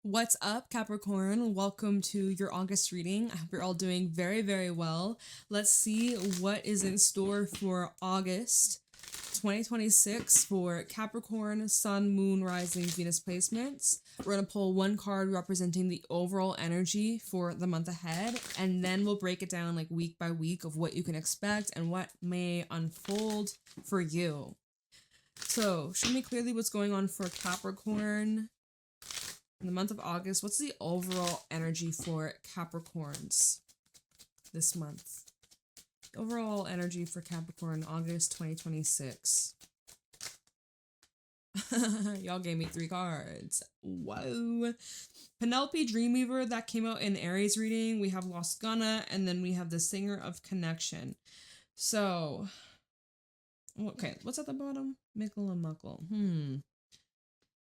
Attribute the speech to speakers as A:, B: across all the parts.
A: What's up, Capricorn? Welcome to your August reading. I hope you're all doing very, very well. Let's see what is in store for August 2026 for Capricorn, Sun, Moon, Rising, Venus placements. We're going to pull one card representing the overall energy for the month ahead, and then we'll break it down like week by week of what you can expect and what may unfold for you. So, show me clearly what's going on for Capricorn in the month of August. What's the overall energy for Capricorns this month? Overall energy for Capricorn, August 2026. Y'all gave me 3 cards. Whoa. Penelope Dreamweaver, that came out in Aries reading. We have Lost Gunna, and then we have the Singer of Connection. So, okay, what's at the bottom? Mickle and Muckle.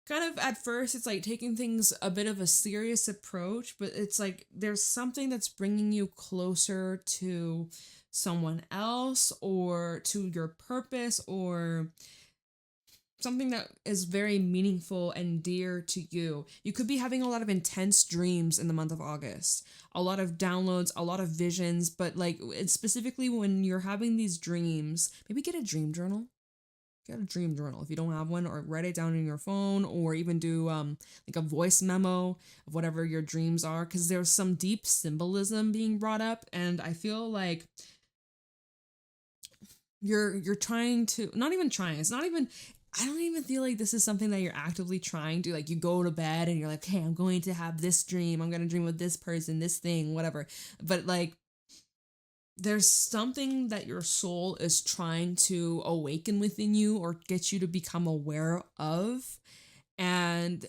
A: Kind of at first it's like taking things a bit of a serious approach, but it's like there's something that's bringing you closer to someone else or to your purpose, or something that is very meaningful and dear to you. You could be having a lot of intense dreams in the month of August, a lot of downloads, a lot of visions, but like it's specifically when you're having these dreams, maybe get a dream journal. Get a dream journal if you don't have one, or write it down in your phone, or even do like a voice memo of whatever your dreams are, because there's some deep symbolism being brought up, and I feel like you're trying to, not even trying, it's not even, I don't even feel like this is something that you're actively trying to, like you go to bed and you're like, hey, I'm going to have this dream, I'm going to dream with this person, this thing, whatever, but like there's something that your soul is trying to awaken within you or get you to become aware of. And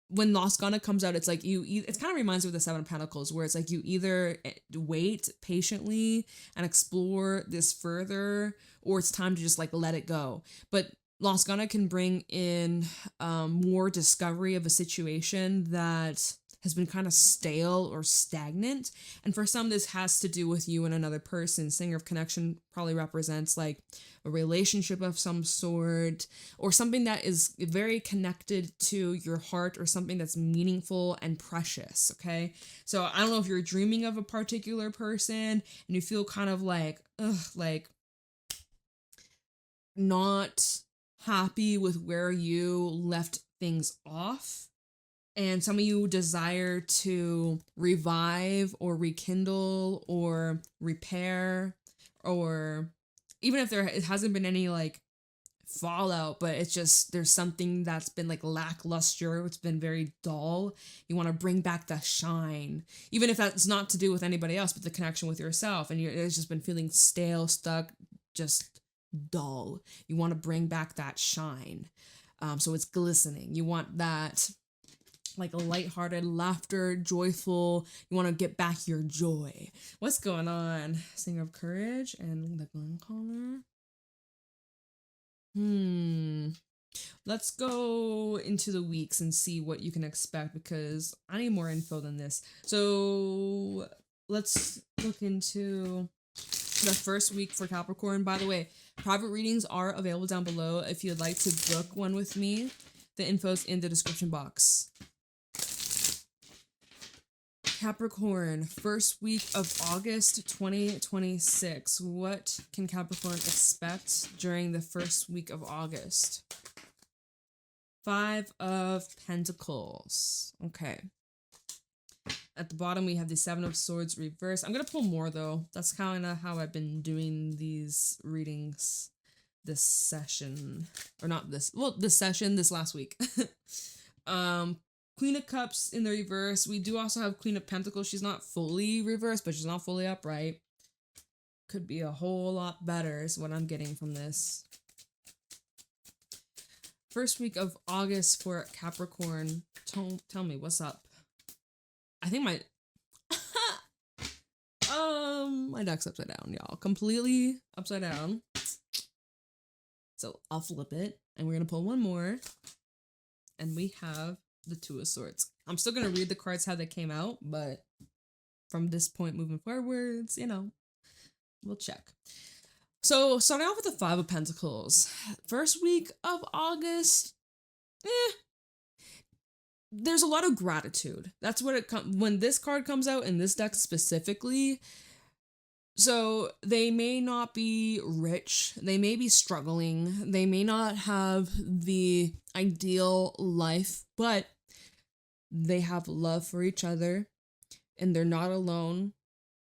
A: when Lost Gunna comes out, it's like it kind of reminds me of the Seven of Pentacles, where it's like you either wait patiently and explore this further, or it's time to just like let it go. But Lost Gunna can bring in more discovery of a situation that has been kind of stale or stagnant. And for some, this has to do with you and another person. Singer of Connection probably represents like a relationship of some sort, or something that is very connected to your heart, or something that's meaningful and precious. Okay. So I don't know if you're dreaming of a particular person and you feel kind of like, like not happy with where you left things off, and some of you desire to revive or rekindle or repair, or even if it hasn't been any like fallout, but it's just there's something that's been like lackluster, it's been very dull. You want to bring back the shine, even if that's not to do with anybody else, but the connection with yourself, and it's just been feeling stale, stuck, just dull. You want to bring back that shine, so it's glistening. You want that like a lighthearted laughter, joyful. You want to get back your joy. What's going on? Singer of Courage and the Gun Caller. Let's go into the weeks and see what you can expect, because I need more info than this. So let's look into the first week for Capricorn. By the way, private readings are available down below if you'd like to book one with me. The info's in the description box. Capricorn, first week of August 2026. What can Capricorn expect during the first week of August? 5 of Pentacles. Okay. At the bottom, we have the 7 of Swords reversed. I'm going to pull more, though. That's kind of how I've been doing these readings this session. Or not this. Well, this session, this last week. Queen of Cups in the reverse. We do also have Queen of Pentacles. She's not fully reversed, but she's not fully upright. Could be a whole lot better is what I'm getting from this. First week of August for Capricorn. Tell me, what's up? I think my deck's upside down, y'all. Completely upside down. So I'll flip it, and we're going to pull one more. And we have the 2 of Swords. I'm still going to read the cards how they came out, but from this point moving forwards, we'll check. So starting off with the 5 of Pentacles. First week of August, there's a lot of gratitude. That's what when this card comes out in this deck specifically. So they may not be rich, they may be struggling, they may not have the ideal life, but they have love for each other and they're not alone.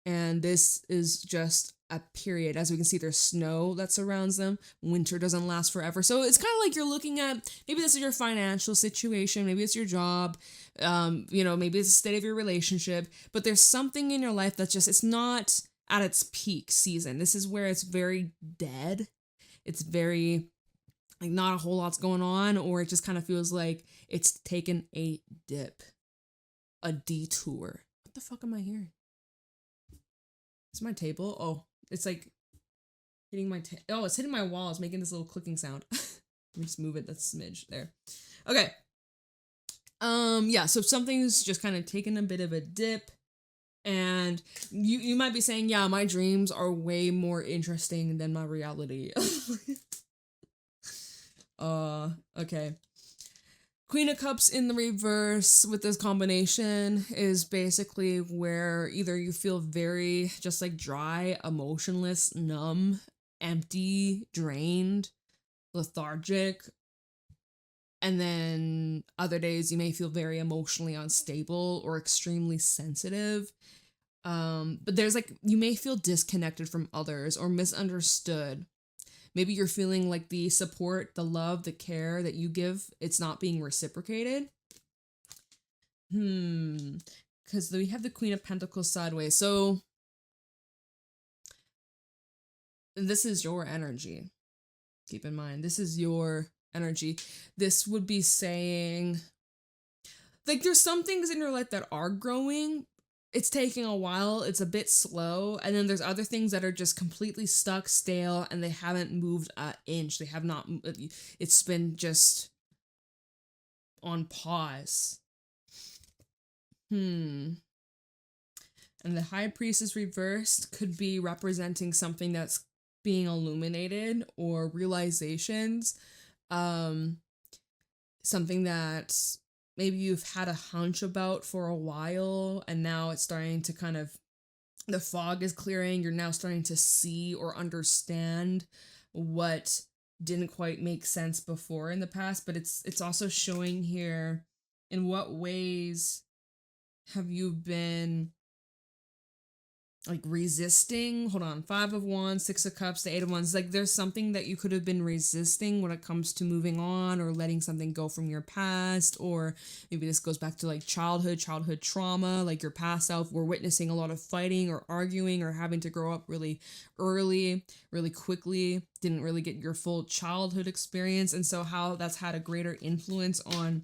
A: And this is just a period. As we can see, there's snow that surrounds them. Winter doesn't last forever. So it's kind of like you're looking at, maybe this is your financial situation, maybe it's your job, maybe it's the state of your relationship, but there's something in your life that's just, it's not at its peak season. This is where it's very dead. It's very, like, not a whole lot's going on, or it just kind of feels like it's taken a dip, a detour. What the fuck am I hearing? It's my table. Oh, it's like hitting my it's hitting my wall. It's making this little clicking sound. Let me just move it. That's a smidge there. Okay. So something's just kind of taken a bit of a dip, and you might be saying, yeah, my dreams are way more interesting than my reality. Okay. Queen of Cups in the reverse with this combination is basically where either you feel very just like dry, emotionless, numb, empty, drained, lethargic, and then other days you may feel very emotionally unstable or extremely sensitive. But there's like, you may feel disconnected from others or misunderstood. Maybe you're feeling like the support, the love, the care that you give, it's not being reciprocated. Because we have the Queen of Pentacles sideways. So this is your energy. Keep in mind, this is your energy. This would be saying, like, there's some things in your life that are growing. It's taking a while, it's a bit slow, and then there's other things that are just completely stuck, stale, and they haven't moved an inch. They have not, it's been just on pause. And the High Priestess reversed could be representing something that's being illuminated or realizations. Something that maybe you've had a hunch about for a while, and now it's starting to kind of, the fog is clearing, you're now starting to see or understand what didn't quite make sense before in the past, but it's also showing here in what ways have you been like resisting. Hold on, 5 of Wands, 6 of Cups, the 8 of Wands. Like there's something that you could have been resisting when it comes to moving on or letting something go from your past, or maybe this goes back to like childhood trauma, like your past self were witnessing a lot of fighting or arguing or having to grow up really early, really quickly, didn't really get your full childhood experience, and so how that's had a greater influence on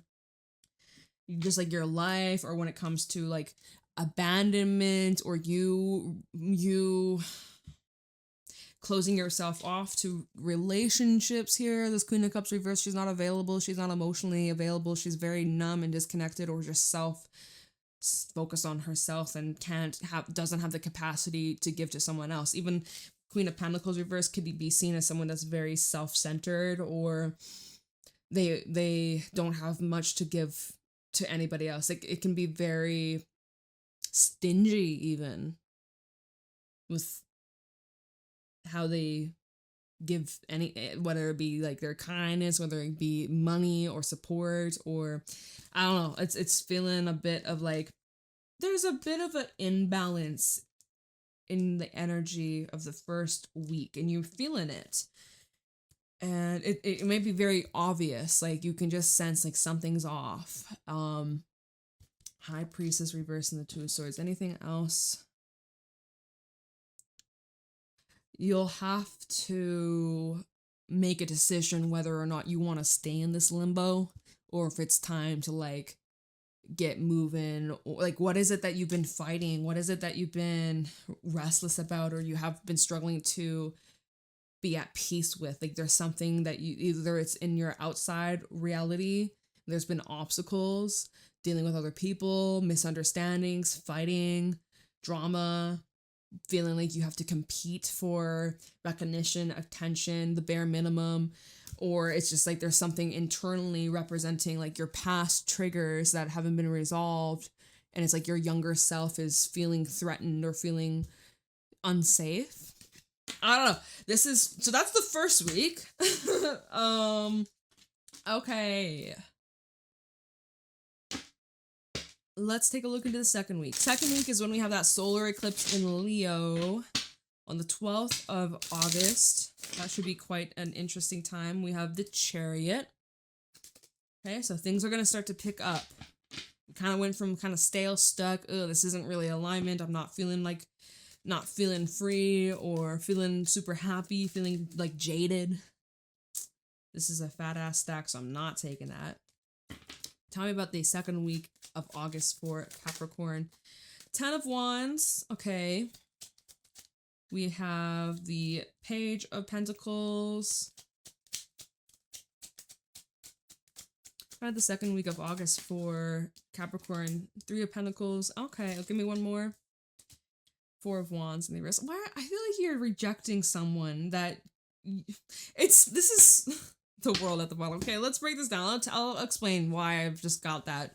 A: just like your life, or when it comes to like abandonment, or you closing yourself off to relationships here. This Queen of Cups reverse, she's not available, she's not emotionally available, she's very numb and disconnected, or just focused on herself and doesn't have the capacity to give to someone else. Even Queen of Pentacles reverse could be seen as someone that's very self-centered, or they don't have much to give to anybody else. Like it can be very stingy even with how they give whether it be like their kindness, whether it be money or support, or I don't know, it's feeling a bit of like there's a bit of an imbalance in the energy of the first week, and you're feeling it, and it may be very obvious, like you can just sense like something's off. High Priestess reversing the 2 of Swords. Anything else? You'll have to make a decision whether or not you want to stay in this limbo, or if it's time to like get moving, or like what is it that you've been fighting? What is it that you've been restless about, or you have been struggling to be at peace with? Like there's something that you, either it's in your outside reality, there's been obstacles, dealing with other people, misunderstandings, fighting, drama, feeling like you have to compete for recognition, attention, the bare minimum, or it's just like there's something internally representing like your past triggers that haven't been resolved, and it's like your younger self is feeling threatened or feeling unsafe. I don't know. So that's the first week. Okay. Let's take a look into the second week. Second week is when we have that solar eclipse in Leo on the 12th of August. That should be quite an interesting time. We have the Chariot. Okay, so things are going to start to pick up. We kind of went from kind of stale, stuck, this isn't really alignment. I'm not feeling free or feeling super happy, feeling like jaded. This is a fat ass stack, so I'm not taking that. Tell me about the second week of August for Capricorn. 10 of Wands. Okay. We have the Page of Pentacles. The second week of August for Capricorn. 3 of Pentacles. Okay, give me one more. 4 of Wands and the wrist. Why? I feel like you're rejecting someone that... This is... the world at the bottom. Okay, let's break this down. I'll explain why I've just got that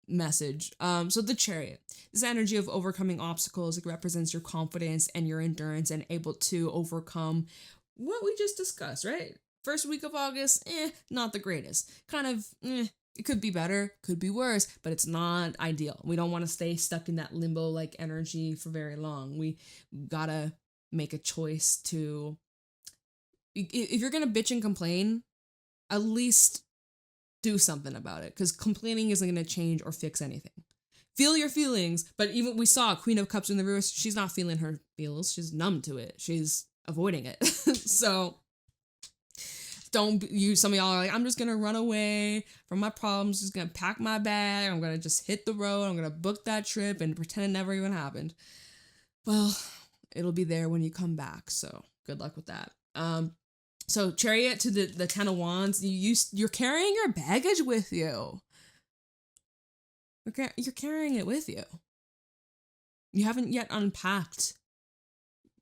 A: message. So the Chariot. This energy of overcoming obstacles. It represents your confidence and your endurance and able to overcome what we just discussed, right? First week of August, not the greatest. Kind of, it could be better, could be worse, but it's not ideal. We don't want to stay stuck in that limbo-like energy for very long. We gotta make a choice to... If you're gonna bitch and complain, at least do something about it, because complaining isn't going to change or fix anything. Feel your feelings, but even we saw Queen of Cups in the reverse, she's not feeling her feels, she's numb to it, she's avoiding it. So some of y'all are like, I'm just going to run away from my problems, just going to pack my bag, I'm going to just hit the road, I'm going to book that trip and pretend it never even happened. Well, it'll be there when you come back, so good luck with that. So Chariot to the 10 of Wands, you're carrying your baggage with you. You're carrying it with you. You haven't yet unpacked.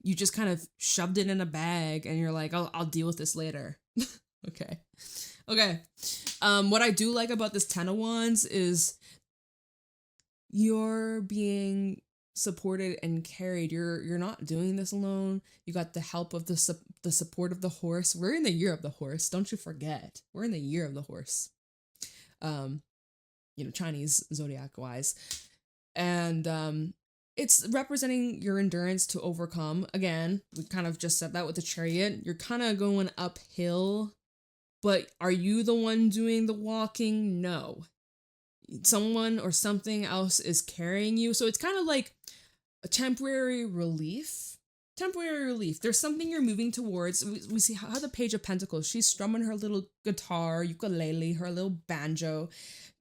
A: You just kind of shoved it in a bag and you're like, I'll deal with this later. Okay. What I do like about this 10 of Wands is you're being supported and carried. You're not doing this alone. You got the help of the support of the horse. We're in the year of the horse. Don't you forget. We're in the year of the horse. Chinese zodiac wise. And it's representing your endurance to overcome. Again, we kind of just said that with the Chariot. You're kind of going uphill, but are you the one doing the walking? No. Someone or something else is carrying you. So it's kind of like a temporary relief. There's something you're moving towards. We see how the Page of Pentacles, she's strumming her little guitar, ukulele, her little banjo,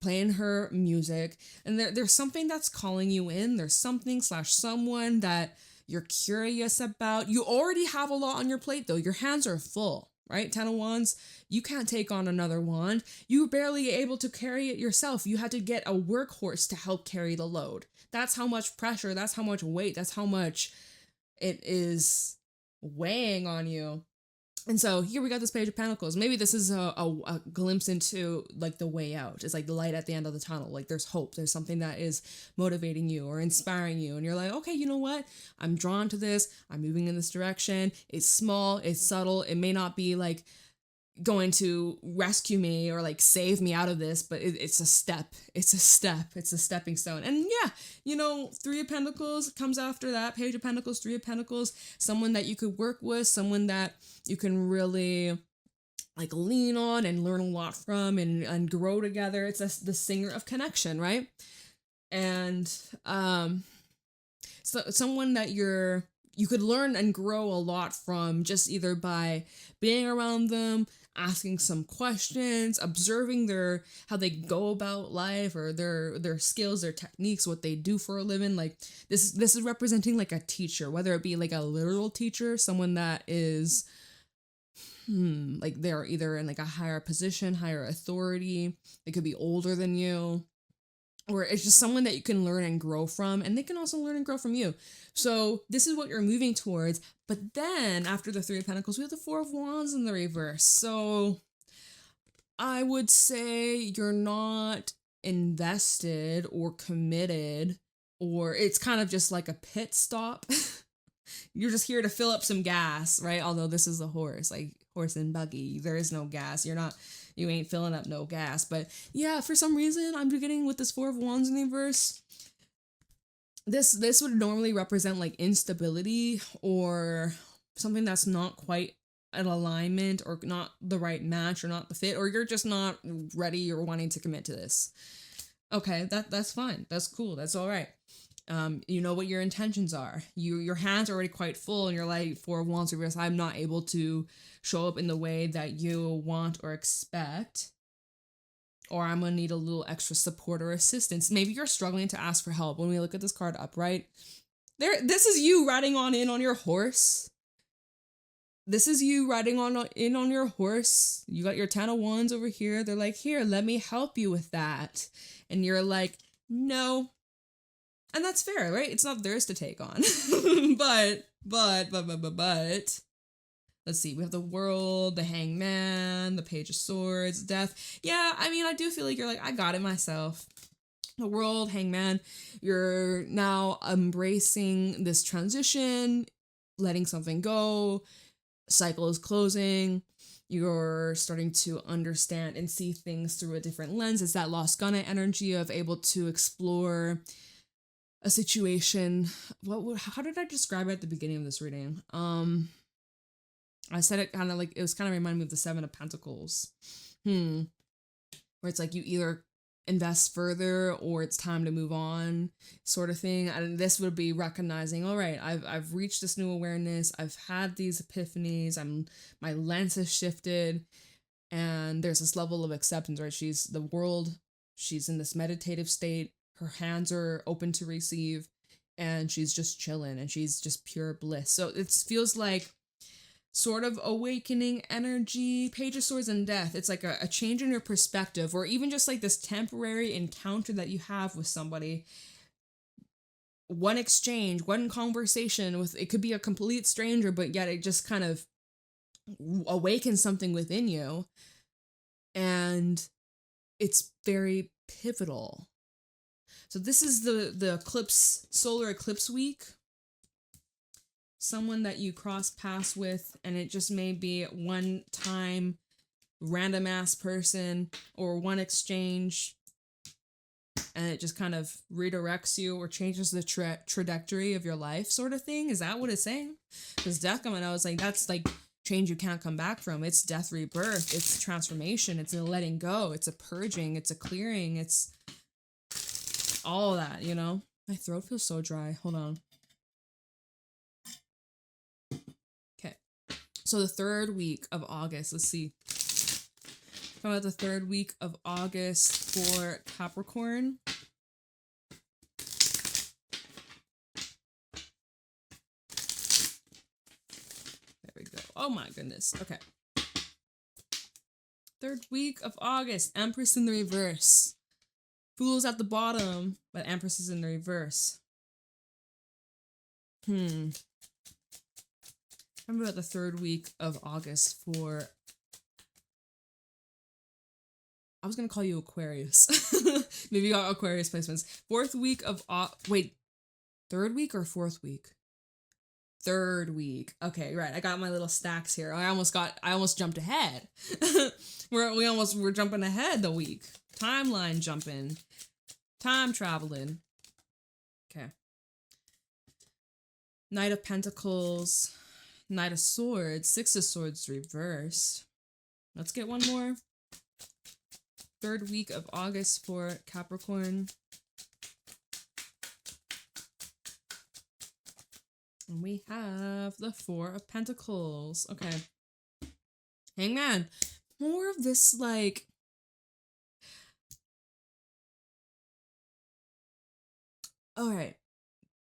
A: playing her music. And there's something that's calling you in. There's something / someone that you're curious about. You already have a lot on your plate though. Your hands are full. Right? 10 of Wands, you can't take on another wand. You're barely able to carry it yourself. You had to get a workhorse to help carry the load. That's how much pressure, that's how much weight, that's how much it is weighing on you. And so here we got this Page of Pentacles. Maybe this is a glimpse into like the way out. It's like the light at the end of the tunnel. Like there's hope. There's something that is motivating you or inspiring you. And you're like, okay, you know what? I'm drawn to this. I'm moving in this direction. It's small. It's subtle. It may not be like going to rescue me or like save me out of this, but it's a step. It's a stepping stone. And yeah, 3 of Pentacles comes after that. Page of Pentacles, 3 of Pentacles, someone that you could work with, someone that you can really like lean on and learn a lot from and grow together. It's the singer of connection, right? And so someone that you could learn and grow a lot from just either by being around them, asking some questions, observing how they go about life or their skills, their techniques, what they do for a living. Like this is representing like a teacher, whether it be like a literal teacher, someone that is like they're either in like a higher position, higher authority. They could be older than you. or it's just someone that you can learn and grow from, and they can also learn and grow from you. So this is what you're moving towards. But then after the Three of Pentacles, we have the Four of Wands in the reverse. So I would say you're not invested or committed, or it's kind of just like a pit stop. You're just here to fill up some gas, right? Although this is a horse, like horse and buggy. There is no gas. You ain't filling up no gas. But yeah, for some reason, I'm beginning with this Four of Wands in the reverse. This would normally represent like instability or something that's not quite an alignment or not the right match or not the fit, or you're just not ready or wanting to commit to this. Okay, that's fine. That's cool. That's all right. You know what your intentions are. Your hands are already quite full, and you're like, Four of Wands reverse, I'm not able to show up in the way that you want or expect, or I'm gonna need a little extra support or assistance. Maybe you're struggling to ask for help. When we look at this card upright, this is you riding on in on your horse. This is you riding in on your horse. You got your 10 of Wands over here. They're like, here, let me help you with that. And you're like, no. And that's fair, right? It's not theirs to take on. but, let's see. We have the World, the Hangman, the Page of Swords, Death. Yeah, I mean, I do feel like you're like, I got it myself. The World, Hangman, you're now embracing this transition, letting something go. Cycle is closing. You're starting to understand and see things through a different lens. It's that Lost Gunna energy of able to explore a situation. How did I describe it at the beginning of this reading? I said it kind of like, it was kind of reminding me of the Seven of Pentacles. Where it's like you either invest further or it's time to move on, sort of thing. And this would be recognizing, all right, I've reached this new awareness. I've had these epiphanies. My lens has shifted, and there's this level of acceptance, right? She's the World. She's in this meditative state. Her hands are open to receive, and she's just chilling, and she's just pure bliss. So it feels like sort of awakening energy. Page of Swords and Death. It's like a change in your perspective, or even just like this temporary encounter that you have with somebody. One exchange, one conversation with, it could be a complete stranger, but yet it just kind of awakens something within you. And it's very pivotal. So this is the eclipse, solar eclipse week. Someone that you cross paths with, and it just may be one time random ass person or one exchange, and it just kind of redirects you or changes the trajectory of your life, sort of thing. Is that what it's saying? Because Death coming out, I was like, that's like change you can't come back from. It's death, rebirth, it's transformation, it's a letting go, it's a purging, it's a clearing, it's all of that, you know? My throat feels so dry. Hold on. So the third week of August, let's see. How about the third week of August for Capricorn? There we go. Oh my goodness. Okay. Third week of August, Empress in the reverse. Fool's at the bottom, but Empress is in the reverse. Remember about the third week of August for, I was going to call you Aquarius. Maybe you got Aquarius placements. Fourth week of, third week or fourth week? Third week. Okay, right. I got my little stacks here. I almost jumped ahead. We're jumping ahead the week. Timeline jumping. Time traveling. Okay. Knight of Pentacles. Knight of Swords, Six of Swords reversed. Let's get one more. Third week of August for Capricorn. And we have the Four of Pentacles. Okay. Hangman. More of this, like, all right.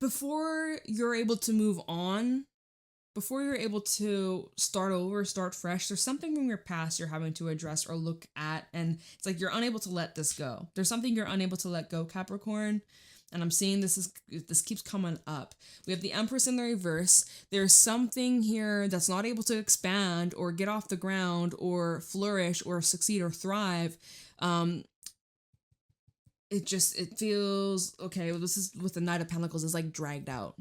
A: Before you're able to move on, before you're able to start over, start fresh, there's something from your past you're having to address or look at, and it's like you're unable to let this go. There's something you're unable to let go, Capricorn. And I'm seeing this keeps coming up. We have the Empress in the reverse. There's something here that's not able to expand or get off the ground or flourish or succeed or thrive. It feels okay. This is with the Knight of Pentacles, is like dragged out.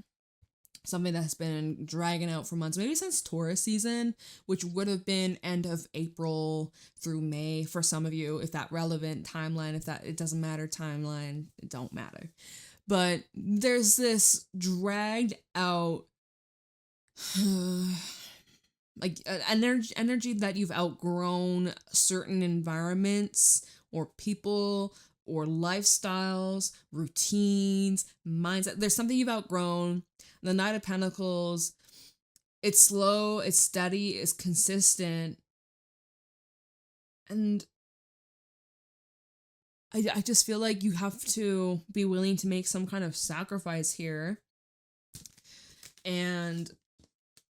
A: Something that's been dragging out for months, maybe since Taurus season, which would have been end of April through May for some of you, if that relevant timeline, if that, it doesn't matter timeline, it don't matter. But there's this dragged out like energy that you've outgrown certain environments or people or lifestyles, routines, mindset. There's something you've outgrown. The Knight of Pentacles, it's slow, it's steady, it's consistent. And I just feel like you have to be willing to make some kind of sacrifice here. And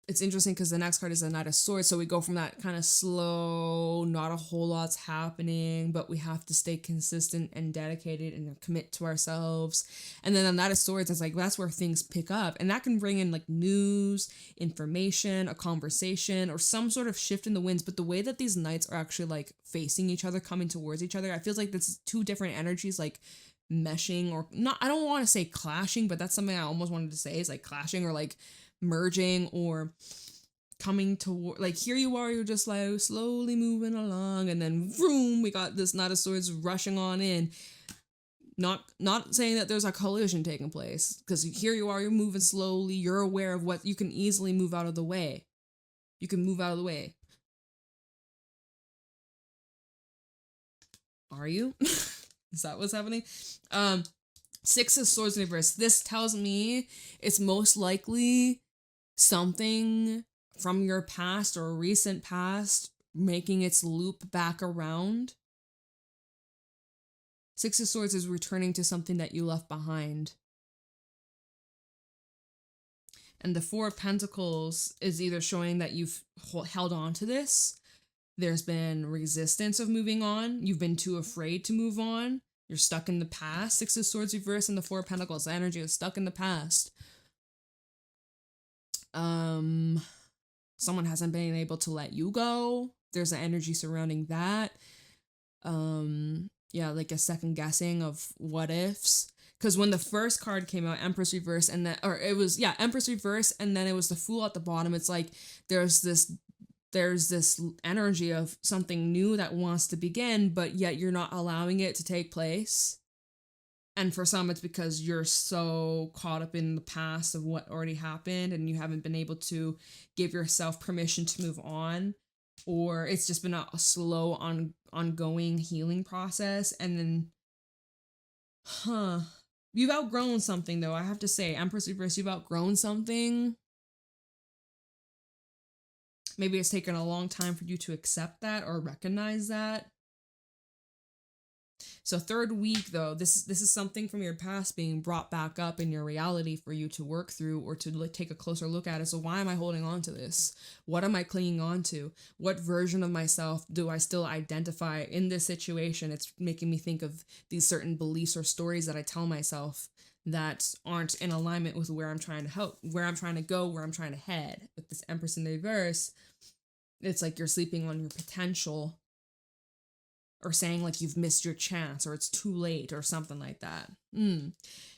A: it's interesting because the next card is the Knight of Swords. So we go from that kind of slow, not a whole lot's happening, but we have to stay consistent and dedicated and commit to ourselves. And then the Knight of Swords is like, that's where things pick up. And that can bring in like news, information, a conversation, or some sort of shift in the winds. But the way that these knights are actually like facing each other, coming towards each other, I feel like this is two different energies like meshing, or not, I don't want to say clashing, but that's something I almost wanted to say, is like clashing or like merging or coming toward, like here you are, you're just like slowly moving along, and then vroom, we got this Knight of Swords rushing on in. Not saying that there's a collision taking place, because here you are, you're moving slowly, you're aware of what you can easily move out of the way. You can move out of the way. Are you? Is that what's happening? Six of Swords in reverse. This tells me it's most likely something from your past or recent past making its loop back around. Six of Swords is returning to something that you left behind. And the Four of Pentacles is either showing that you've held on to this. There's been resistance of moving on. You've been too afraid to move on. You're stuck in the past. Six of Swords reverse and the Four of Pentacles. The energy is stuck in the past. Someone hasn't been able to let you go. There's an energy surrounding that. Yeah, like a second guessing of what ifs. Because when the first card came out, Empress reverse, and then, or it was, yeah, Empress reverse, and then it was the Fool at the bottom. It's like there's this energy of something new that wants to begin, but yet you're not allowing it to take place. And for some, it's because you're so caught up in the past of what already happened and you haven't been able to give yourself permission to move on. Or it's just been a slow, ongoing healing process. And then, you've outgrown something, though. I have to say, Empress reverse, you've outgrown something. Maybe it's taken a long time for you to accept that or recognize that. So third week, though, this is something from your past being brought back up in your reality for you to work through or to take a closer look at it. So why am I holding on to this? What am I clinging on to? What version of myself do I still identify in this situation? It's making me think of these certain beliefs or stories that I tell myself that aren't in alignment with where I'm trying to help, where I'm trying to go, where I'm trying to head. With this Empress in the reverse, it's like you're sleeping on your potential, or saying like you've missed your chance, or it's too late, or something like that.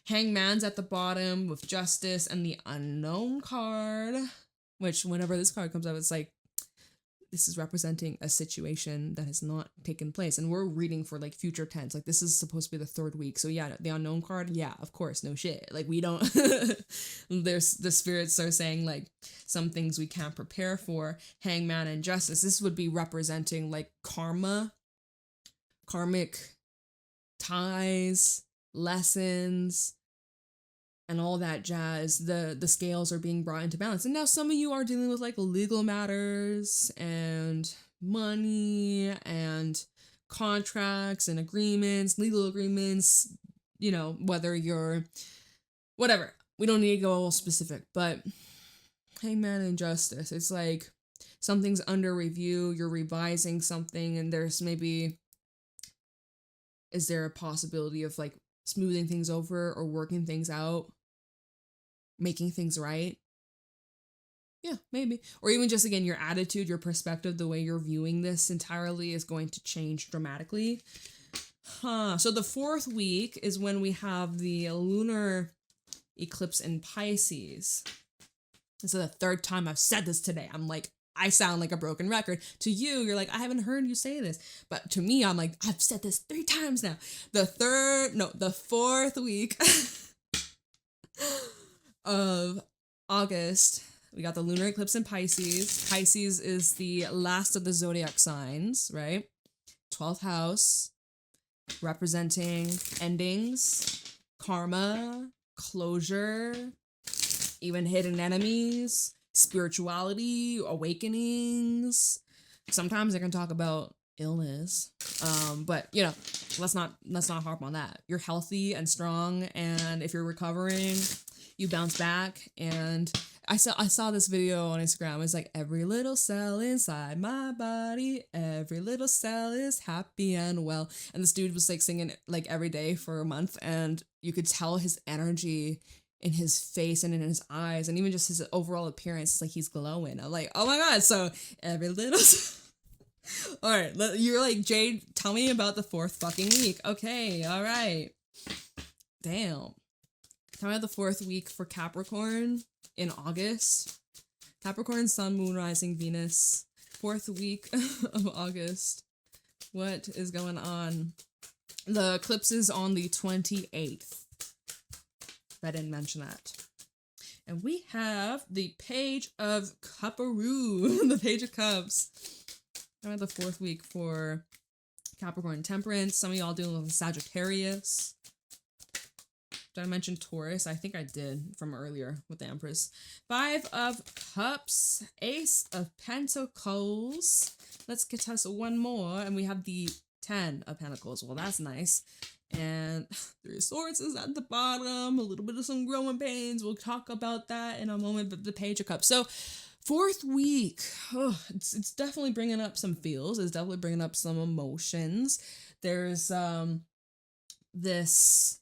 A: Hangman's at the bottom with Justice and the Unknown card, which whenever this card comes up, it's like, this is representing a situation that has not taken place. And we're reading for like future tense. Like this is supposed to be the third week. So yeah, the Unknown card, yeah, of course, no shit. Like we don't, there's the spirits are saying like some things we can't prepare for. Hangman and Justice, this would be representing like karma, karmic ties, lessons, and all that jazz. The scales are being brought into balance. And now some of you are dealing with like legal matters and money and contracts and agreements, legal agreements, you know, whether you're whatever. We don't need to go all specific, but Hangman and Justice. It's like something's under review, you're revising something, and there's maybe, is there a possibility of like smoothing things over or working things out, making things right? Yeah, maybe. Or even just, again, your attitude, your perspective, the way you're viewing this entirely is going to change dramatically. So the 4th week is when we have the lunar eclipse in Pisces. This is the 3rd time I've said this today. I'm like, I sound like a broken record. To you, you're like, I haven't heard you say this. But to me, I'm like, I've said this 3 times now. The 4th week of August, we got the lunar eclipse in Pisces. Pisces is the last of the zodiac signs, right? 12th house, representing endings, karma, closure, even hidden enemies, spirituality, awakenings. Sometimes I can talk about illness, but you know, let's not harp on that. You're healthy and strong, and if you're recovering, you bounce back. And I saw this video on Instagram. It's like, every little cell inside my body, every little cell is happy and well. And this dude was like singing it like every day for a month, and you could tell his energy in his face and in his eyes, and even just his overall appearance. It's like he's glowing. I'm like, oh my god! So every little. All right, you're like, Jade, tell me about the 4th fucking week. Okay, all right. Damn. Tell me about the 4th week for Capricorn in August. Capricorn, Sun, Moon, Rising, Venus. 4th week of August. What is going on? The eclipse is on the 28th. I didn't mention that. And we have the Page of Cuparoo, the Page of Cups. Kind of the 4th week for Capricorn, Temperance. Some of y'all doing with Sagittarius. Did I mention Taurus? I think I did from earlier with the Empress. 5 of Cups, Ace of Pentacles. Let's get us one more, and we have the 10 of Pentacles. Well, that's nice. And 3 of Swords is at the bottom. A little bit of some growing pains. We'll talk about that in a moment. But the Page of Cups. So 4th week. Oh, it's definitely bringing up some feels. It's definitely bringing up some emotions. There's this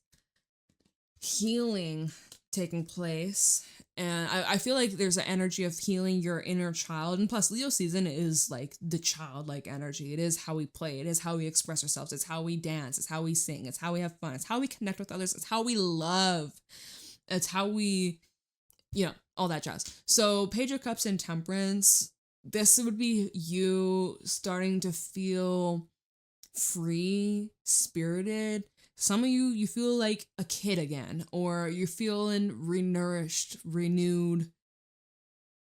A: healing taking place, and I feel like there's an energy of healing your inner child. And plus, Leo season is like the childlike energy. It is how we play, it is how we express ourselves, it's how we dance, it's how we sing, it's how we have fun, it's how we connect with others, it's how we love, it's how we, you know, all that jazz. So Page of Cups and Temperance, this would be you starting to feel free, spirited. Some of you feel like a kid again, or you're feeling renourished, renewed.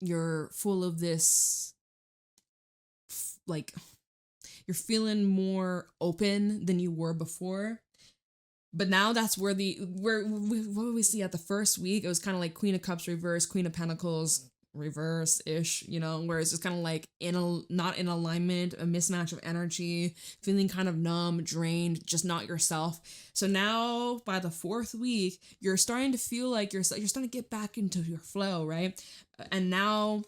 A: You're full of this, like, you're feeling more open than you were before. But now that's where what do we see at the 1st week? It was kind of like Queen of Cups reverse, Queen of Pentacles reverse-ish, you know, where it's just kind of like not in alignment, a mismatch of energy, feeling kind of numb, drained, just not yourself. So now by the 4th week, you're starting to feel like you're starting to get back into your flow, right? And now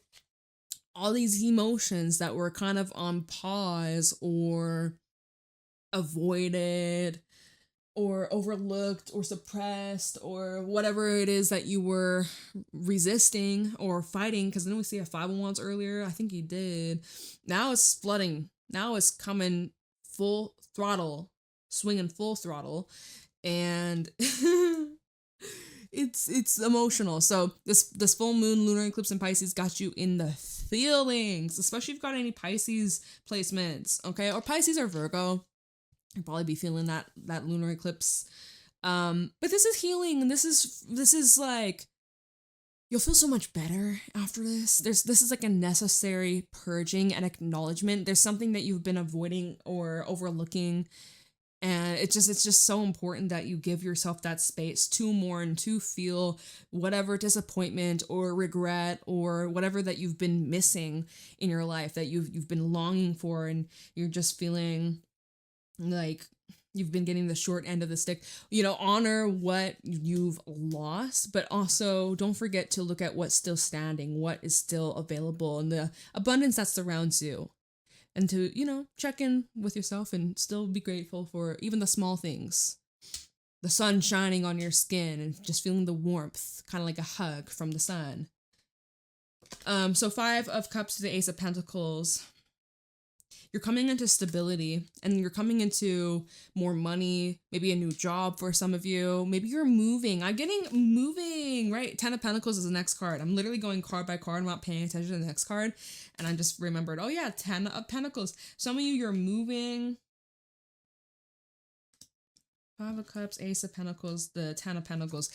A: all these emotions that were kind of on pause or avoided or overlooked or suppressed or whatever it is that you were resisting or fighting, because then we see a 5 of Wands earlier. I think he did. Now it's flooding. Now it's coming full throttle, swinging full throttle, and it's emotional. So this full moon lunar eclipse in Pisces got you in the feelings, especially if you've got any Pisces placements, okay, or Pisces or Virgo. You'll probably be feeling that lunar eclipse. But this is healing, and this is like, you'll feel so much better after this. This is like a necessary purging and acknowledgement. There's something that you've been avoiding or overlooking, and it's just so important that you give yourself that space to mourn, to feel whatever disappointment or regret or whatever that you've been missing in your life, that you've been longing for, and you're just feeling like You've been getting the short end of the stick. You know, honor what you've lost, but also don't forget to look at what's still standing, what is still available, and the abundance that surrounds you. And to, you know, check in with yourself and still be grateful for even the small things. The sun shining on your skin and just feeling the warmth, kind of like a hug from the sun. So 5 of Cups to the Ace of Pentacles. You're coming into stability and you're coming into more money, maybe a new job for some of you. Maybe you're moving. I'm getting moving, right? 10 of Pentacles is the next card. I'm literally going card by card. I'm not paying attention to the next card. And I just remembered, oh yeah, 10 of Pentacles. Some of you, you're moving. 5 of Cups, Ace of Pentacles, the 10 of Pentacles.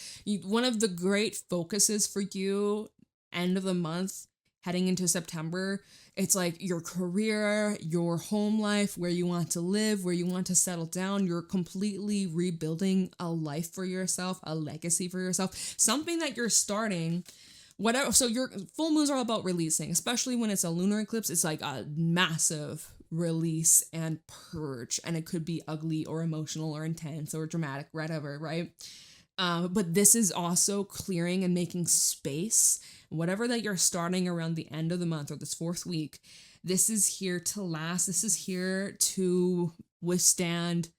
A: One of the great focuses for you, end of the month, heading into September, it's like your career, your home life, where you want to live, where you want to settle down. You're completely rebuilding a life for yourself, a legacy for yourself, something that you're starting, whatever. So your full moons are all about releasing, especially when it's a lunar eclipse. It's like a massive release and purge, and it could be ugly or emotional or intense or dramatic, whatever, right? But this is also clearing and making space. Whatever that you're starting around the end of the month or this 4th week, this is here to last. This is here to withstand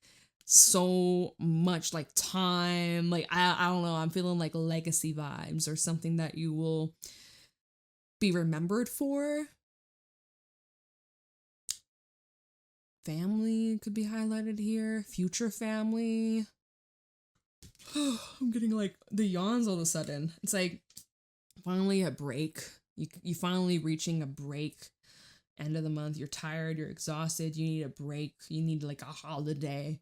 A: so much like time. Like, I don't know, I'm feeling like legacy vibes or something that you will be remembered for. Family could be highlighted here. Future family. I'm getting like the yawns all of a sudden. It's like finally a break. You finally reaching a break. End of the month. You're tired. You're exhausted. You need a break. You need like a holiday.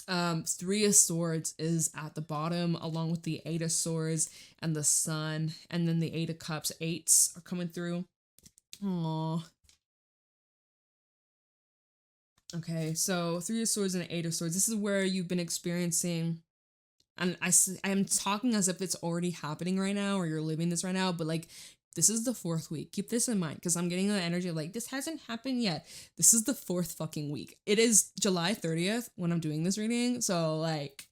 A: 3 of Swords is at the bottom, along with the 8 of Swords and the Sun, and then the 8 of Cups. 8s are coming through. Aww. Okay, so 3 of Swords and 8 of Swords. This is where you've been experiencing, and I'm talking as if it's already happening right now, or you're living this right now, but like, this is the 4th week. Keep this in mind, because I'm getting the energy of like, this hasn't happened yet. This is the 4th fucking week. It is July 30th when I'm doing this reading, so like,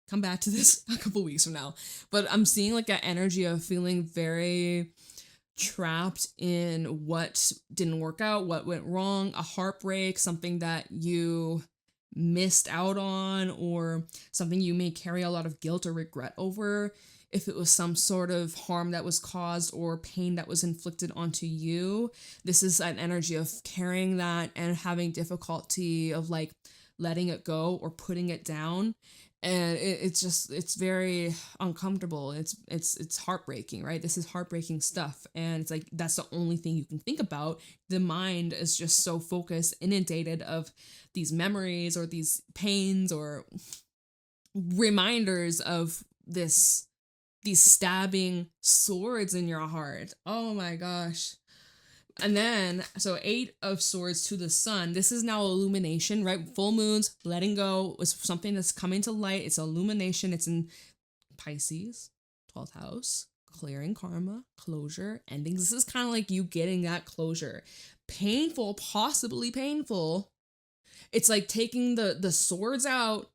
A: come back to this a couple weeks from now. But I'm seeing like an energy of feeling very trapped in what didn't work out, what went wrong, a heartbreak, something that you missed out on, or something you may carry a lot of guilt or regret over. If it was some sort of harm that was caused or pain that was inflicted onto you, this is an energy of carrying that and having difficulty of like letting it go or putting it down. And it's very uncomfortable. It's heartbreaking, right? This is heartbreaking stuff. And it's like, that's the only thing you can think about. The mind is just so focused, inundated of these memories or these pains or reminders of these stabbing swords in your heart. Oh my gosh. And then, so 8 of Swords to the Sun. This is now illumination, right? Full moons, letting go is something that's coming to light. It's illumination. It's in Pisces, 12th house, clearing karma, closure, endings. This is kind of like you getting that closure. Painful, possibly painful. It's like taking the swords out.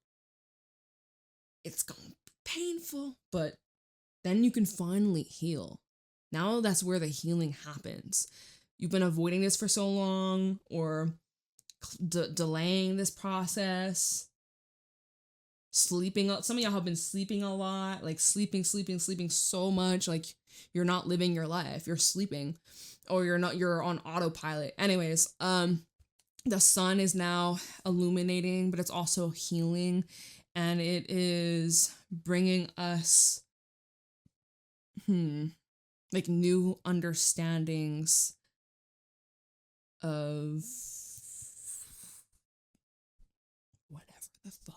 A: It's going to be painful, but then you can finally heal. Now that's where the healing happens. You've been avoiding this for so long, or delaying this process, sleeping. Some of y'all have been sleeping a lot, like sleeping so much, like you're not living your life. You're sleeping, or you're on autopilot. Anyways, the sun is now illuminating, but it's also healing, and it is bringing us, like new understandings of whatever the fuck.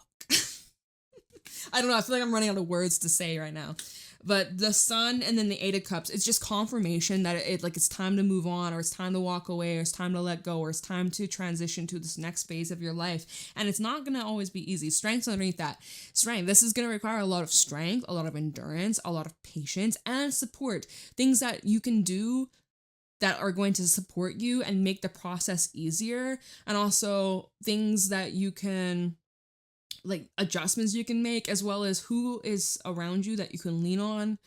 A: I don't know. I feel like I'm running out of words to say right now. But the Sun and then the 8 of Cups, it's just confirmation that it's time to move on, or it's time to walk away, or it's time to let go, or it's time to transition to this next phase of your life. And it's not going to always be easy. Strength's underneath that. Strength. This is going to require a lot of strength, a lot of endurance, a lot of patience, and support. Things that you can do that are going to support you and make the process easier. And also things that you can like adjustments you can make, as well as who is around you that you can lean on.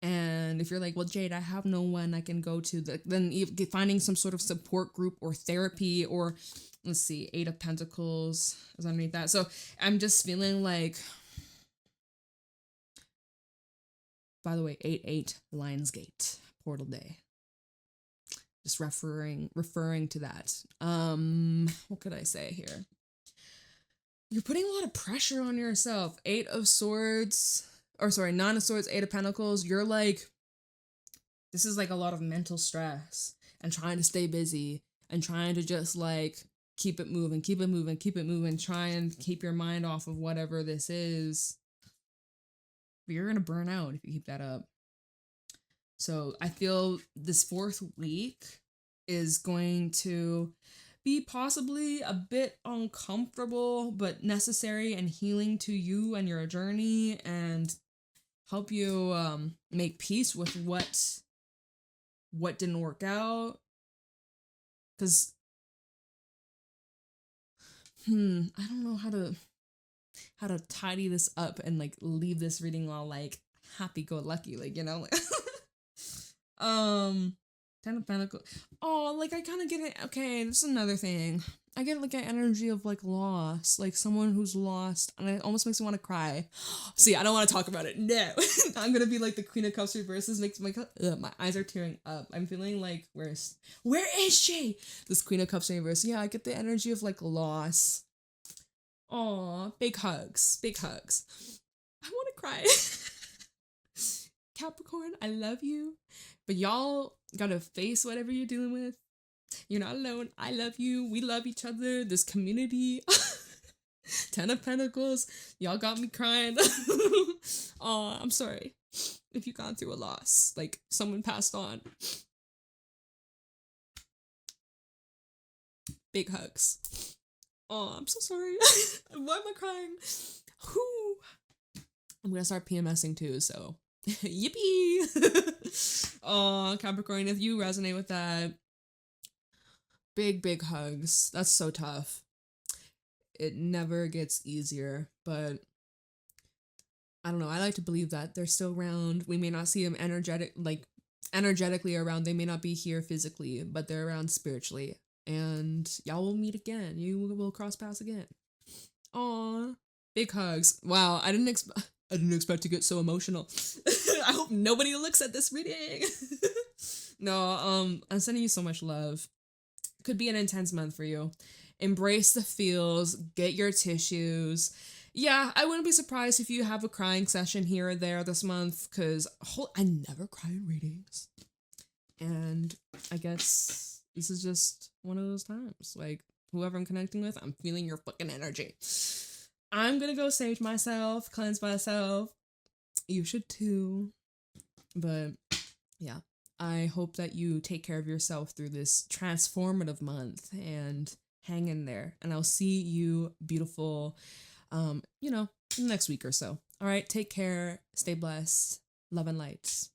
A: And if you're like, well, Jade, I have no one I can go to, then finding some sort of support group or therapy, or let's see, 8 of Pentacles is underneath that. So I'm just feeling like, by the way, 8-8 Lionsgate portal day. Just referring to that. What could I say here? You're putting a lot of pressure on yourself. 8 of Swords, or sorry, 9 of Swords, 8 of Pentacles. You're like, this is like a lot of mental stress and trying to stay busy and trying to just like keep it moving, try and keep your mind off of whatever this is. But you're going to burn out if you keep that up. So I feel this 4th week is going to be possibly a bit uncomfortable, but necessary and healing to you and your journey, and help you make peace with what didn't work out. Because I don't know how to tidy this up and like leave this reading all like happy-go-lucky, like, you know, like 10 of Pentacles. Oh, like I kind of get it. Okay, this is another thing. I get like an energy of like loss, like someone who's lost, and it almost makes me want to cry. See, I don't want to talk about it. No, I'm gonna be like the Queen of Cups reverses. Makes my eyes are tearing up. I'm feeling like where is she? This Queen of Cups reverse. Yeah, I get the energy of like loss. Aw, big hugs. I want to cry. Capricorn, I love you, but y'all gotta face whatever you're dealing with. You're not alone. I love you. We love each other. This community. 10 of Pentacles. Y'all got me crying. Aw, I'm sorry if you've gone through a loss, like someone passed on. Big hugs. Aw, I'm so sorry. Why am I crying? Whew. I'm gonna start PMSing too, so yippee. Aw, Capricorn, if you resonate with that, big hugs. That's so tough. It never gets easier, but I don't know. I like to believe that they're still around. We may not see them energetically around. They may not be here physically, but they're around spiritually. And y'all will meet again. You will cross paths again. Aw, big hugs. Wow, I didn't expect to get so emotional. I hope nobody looks at this reading. No, I'm sending you so much love. Could be an intense month for you. Embrace the feels, get your tissues. Yeah, I wouldn't be surprised if you have a crying session here or there this month, because I never cry in readings. And I guess this is just one of those times. Like, whoever I'm connecting with, I'm feeling your fucking energy. I'm gonna go sage myself, cleanse myself. You should too. But yeah, I hope that you take care of yourself through this transformative month and hang in there. And I'll see you beautiful, in the next week or so. All right, take care. Stay blessed. Love and lights.